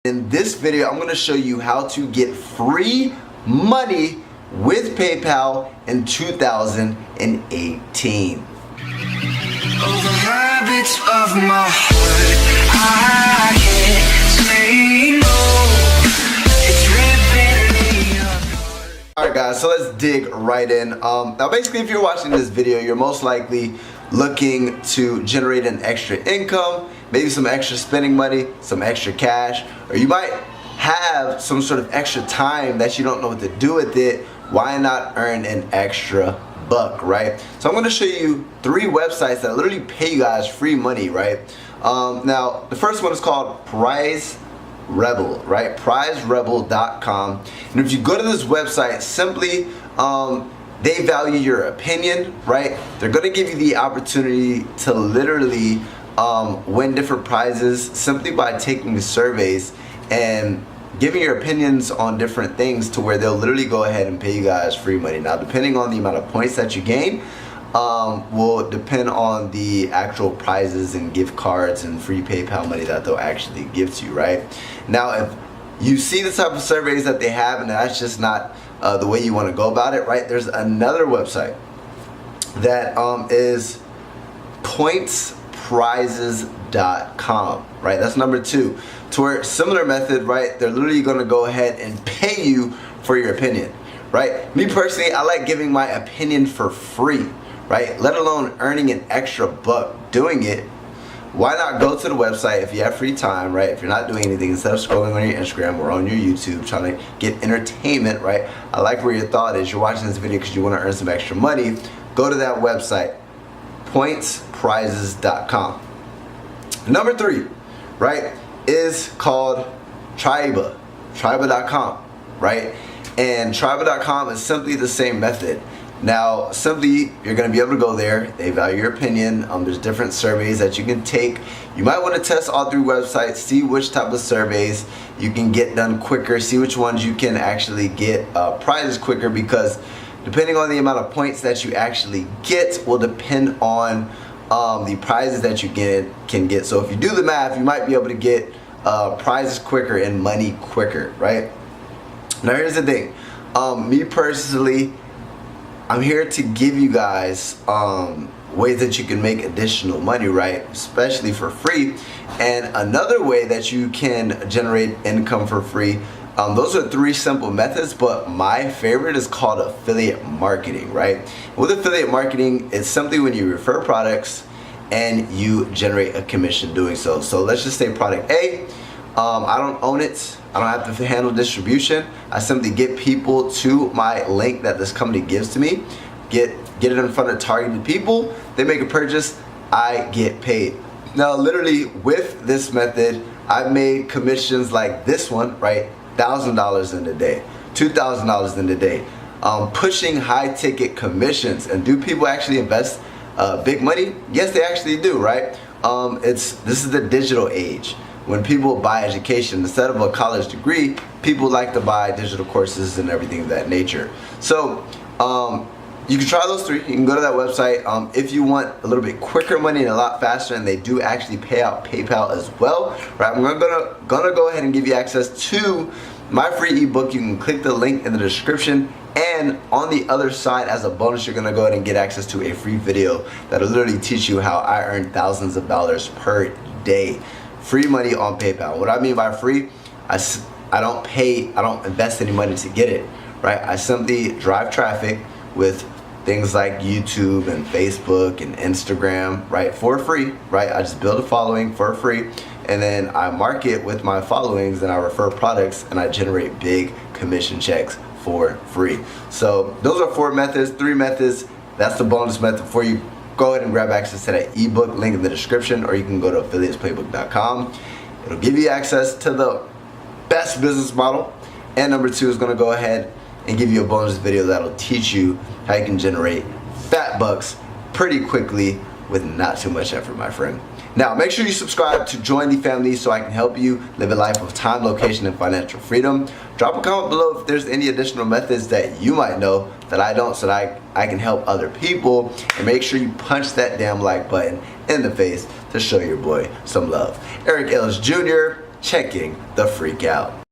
In this video, I'm going to show you how to get free money with PayPal in 2018. Alright guys, so let's dig right in. Now basically if you're watching this video, you're most likely looking to generate an extra income, maybe some extra spending money, some extra cash, or you might have some sort of extra time that you don't know what to do with it. Why not earn an extra buck, right? So I'm going to show you 3 websites that literally pay you guys free money, right? Now the first one is called Prize Rebel, right? PrizeRebel.com. And if you go to this website, simply they value your opinion, right? They're going to give you the opportunity to literally win different prizes simply by taking surveys and giving your opinions on different things, to where they'll literally go ahead and pay you guys free money. Now depending on the amount of points that you gain will depend on the actual prizes and gift cards and free PayPal money that they'll actually give to you, right? Now if you see the type of surveys that they have and that's just not the way you want to go about it, right? There's another website that is pointsprizes.com, right? That's number 2. To where similar method, right? They're literally going to go ahead and pay you for your opinion, right? Me personally, I like giving my opinion for free, right? Let alone earning an extra buck doing it. Why not go to the website if you have free time, right? If you're not doing anything, instead of scrolling on your Instagram or on your YouTube trying to get entertainment, right? I like where your thought is. You're watching this video because you want to earn some extra money. Go to that website, pointsprizes.com. Number 3, right, is called Triba.com, right? And Triba.com is simply the same method. Now, simply, you're going to be able to go there. They value your opinion. There's different surveys that you can take. You might want to test all 3 websites, see which type of surveys you can get done quicker, see which ones you can actually get prizes quicker, because depending on the amount of points that you actually get will depend on the prizes that you can get. So if you do the math, you might be able to get prizes quicker and money quicker, right? Now here's the thing. Me personally, I'm here to give you guys ways that you can make additional money, right? Especially for free. And another way that you can generate income for free, those are 3 simple methods, but my favorite is called affiliate marketing, right? With affiliate marketing, it's simply when you refer products and you generate a commission doing so. So let's just say product A, I don't own it. I don't have to handle distribution. I simply get people to my link that this company gives to me, get it in front of targeted people, they make a purchase, I get paid. Now literally with this method, I've made commissions like this one, right? $1,000 in a day, $2,000 in a day, pushing high ticket commissions. And do people actually invest big money? Yes, they actually do, right? This is the digital age. When people buy education, instead of a college degree, people like to buy digital courses and everything of that nature. So you can try those 3. You can go to that website. If you want a little bit quicker money and a lot faster, and they do actually pay out PayPal as well, right? I'm gonna go ahead and give you access to my free ebook. You can click the link in the description, and on the other side, as a bonus, you're gonna go ahead and get access to a free video that'll literally teach you how I earn thousands of dollars per day. Free money on PayPal. What I mean by free, I don't invest any money to get it, right? I simply drive traffic with things like YouTube and Facebook and Instagram, right, for free, right? I just build a following for free, and then I market with my followings, and I refer products, and I generate big commission checks for free. So those are 4 methods, 3 methods. That's the bonus method for you. Go ahead and grab access to that ebook, link in the description, or you can go to affiliatesplaybook.com. It'll give you access to the best business model. And number 2 is going to go ahead and give you a bonus video that'll teach you how you can generate fat bucks pretty quickly with not too much effort, my friend. Now, make sure you subscribe to join the family so I can help you live a life of time, location, and financial freedom. Drop a comment below if there's any additional methods that you might know that I don't, so that I can help other people. And make sure you punch that damn like button in the face to show your boy some love. Eric Ellis Jr., checking the freak out.